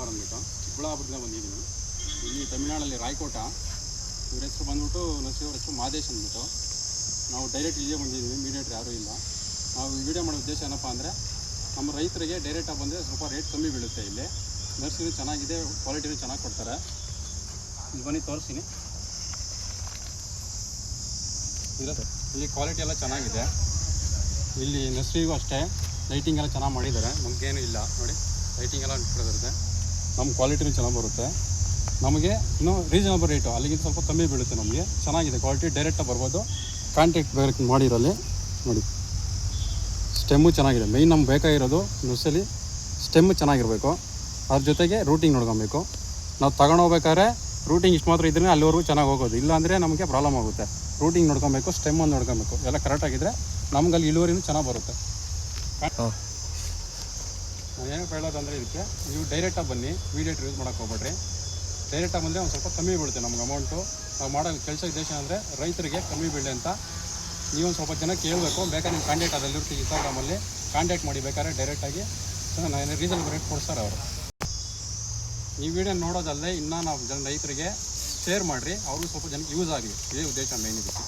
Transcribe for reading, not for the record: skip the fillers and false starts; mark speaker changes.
Speaker 1: ಕುಮಾರ್ ಅಂದ್ಬಿಟ್ಟು ಚಿಕ್ಕಬಳ್ಳಾಪುರದಿಂದ ಬಂದಿದ್ದೀನಿ. ಇಲ್ಲಿ ತಮಿಳ್ನಾಡಲ್ಲಿ ರಾಯಕೋಟ. ಇವ್ರ ಹೆಸರು ಬಂದ್ಬಿಟ್ಟು ನರ್ಸಿಯವ್ರ ಹೆಸರು ಮಾದೇಶ್ ಅಂದ್ಬಿಟ್ಟು. ನಾವು ಡೈರೆಕ್ಟ್ ಇಲ್ಲೇ ಬಂದಿದ್ದೀವಿ, ಮೀಡಿಯೇಟ್ರ್ ಯಾರೂ ಇಲ್ಲ. ನಾವು ವೀಡಿಯೋ ಮಾಡೋ ಉದ್ದೇಶ ಏನಪ್ಪ ಅಂದರೆ ನಮ್ಮ ರೈತರಿಗೆ ಡೈರೆಕ್ಟಾಗಿ ಬಂದರೆ ಸ್ವಲ್ಪ ರೇಟ್ ಕಮ್ಮಿ ಬೀಳುತ್ತೆ. ಇಲ್ಲಿ ನರ್ಸರಿ ಚೆನ್ನಾಗಿದೆ, ಕ್ವಾಲಿಟಿನೂ ಚೆನ್ನಾಗಿ ಕೊಡ್ತಾರೆ. ಇಲ್ಲಿ ಬನ್ನಿ ತೋರಿಸ್ತೀನಿ. ಇಲ್ಲಿ ಕ್ವಾಲಿಟಿ ಎಲ್ಲ ಚೆನ್ನಾಗಿದೆ. ಇಲ್ಲಿ ನರ್ಸರಿಗೂ ಅಷ್ಟೇ ಲೈಟಿಂಗ್ ಎಲ್ಲ ಚೆನ್ನಾಗಿ ಮಾಡಿದ್ದಾರೆ. ನಮಗೇನು ಇಲ್ಲ ನೋಡಿ, ಲೈಟಿಂಗ್ ಎಲ್ಲ ಇರುತ್ತೆ. ನಮ್ಮ ಕ್ವಾಲಿಟಿನೂ ಚೆನ್ನಾಗಿ ಬರುತ್ತೆ. ನಮಗೆ ಇನ್ನೂ ರೀಸನಬಲ್ ರೇಟು, ಅಲ್ಲಿಗಿಂತ ಸ್ವಲ್ಪ ಕಮ್ಮಿ ಬೀಳುತ್ತೆ. ನಮಗೆ ಚೆನ್ನಾಗಿದೆ ಕ್ವಾಲಿಟಿ, ಡೈರೆಕ್ಟಾಗಿ ಬರ್ಬೋದು. ಕಾಂಟ್ಯಾಕ್ಟ್ ಬೇರೆ ಮಾಡಿರಲ್ಲಿ ನೋಡಿ, ಸ್ಟೆಮ್ಮು ಚೆನ್ನಾಗಿದೆ. ಮೇಯ್ನ್ ನಮ್ಗೆ ಬೇಕಾಗಿರೋದು ನರ್ಸರಿ ಸ್ಟೆಮ್ಮು ಚೆನ್ನಾಗಿರಬೇಕು. ಅದ್ರ ಜೊತೆಗೆ ರೂಟಿಂಗ್ ನೋಡ್ಕೊಬೇಕು. ನಾವು ತಗೊಂಡೋಗ್ಬೇಕಾದ್ರೆ ರೂಟಿಂಗ್ ಇಷ್ಟು ಮಾತ್ರ ಇದ್ದರೆ ಅಲ್ಲಿವರೆಗೂ ಚೆನ್ನಾಗಿ ಹೋಗೋದು, ಇಲ್ಲಾಂದರೆ ನಮಗೆ ಪ್ರಾಬ್ಲಮ್ ಆಗುತ್ತೆ. ರೂಟಿಂಗ್ ನೋಡ್ಕೊಬೇಕು, ಸ್ಟೆಮ್ಮನ್ನು ನೋಡ್ಕೊಬೇಕು, ಎಲ್ಲ ಕರೆಕ್ಟಾಗಿದ್ದರೆ ನಮ್ಗೆ ಅಲ್ಲಿ ಇಳುವರಿನೂ ಚೆನ್ನಾಗಿ ಬರುತ್ತೆ. ನಾನು ಏನಕ್ಕೆ ಹೇಳೋದಂದರೆ ಇದಕ್ಕೆ ನೀವು ಡೈರೆಕ್ಟಾಗಿ ಬನ್ನಿ, ವೀಡಿಯೋ ಯೂಸ್ ಮಾಡೋಕ್ಕೆ ಹೋಗ್ಬೇಡ್ರಿ. ಡೈರೆಕ್ಟಾಗಿ ಬಂದರೆ ಒಂದು ಸ್ವಲ್ಪ ಕಮ್ಮಿ ಬೀಳುತ್ತೆ ನಮ್ಗೆ ಅಮೌಂಟು. ನಾವು ಮಾಡೋ ಕೆಲಸ ಉದ್ದೇಶ ಅಂದರೆ ರೈತರಿಗೆ ಕಮ್ಮಿ ಬೀಳಲಿ ಅಂತ ನೀವೊಂದು ಸ್ವಲ್ಪ ಜನ ಕೇಳಬೇಕು. ಬೇಕಾದ್ರೆ ನಿಮ್ಮ ಕಾಂಟ್ಯಾಕ್ಟ್ ಅದಲ್ಲಿರ್ತೀವಿ, ಇನ್ಸ್ಟಾಗ್ರಾಮಲ್ಲಿ ಕಾಂಟ್ಯಾಕ್ಟ್ ಮಾಡಿ. ಬೇಕಾದ್ರೆ ಡೈರೆಕ್ಟಾಗಿ ನಾನು ರೀಸನಬಲ್ ರೇಟ್ ಕೊಡ್ತಾರೆ ಅವರು. ಈ ವಿಡಿಯೋ ನೋಡೋದಲ್ಲದೆ ಇನ್ನೂ ನಾವು ರೈತರಿಗೆ ಶೇರ್ ಮಾಡಿರಿ, ಅವ್ರಿಗೂ ಸ್ವಲ್ಪ ಜನಕ್ಕೆ ಯೂಸ್ ಆಗಲಿ. ಇದೇ ಉದ್ದೇಶ ಮೇನ್ ಇದಕ್ಕೆ.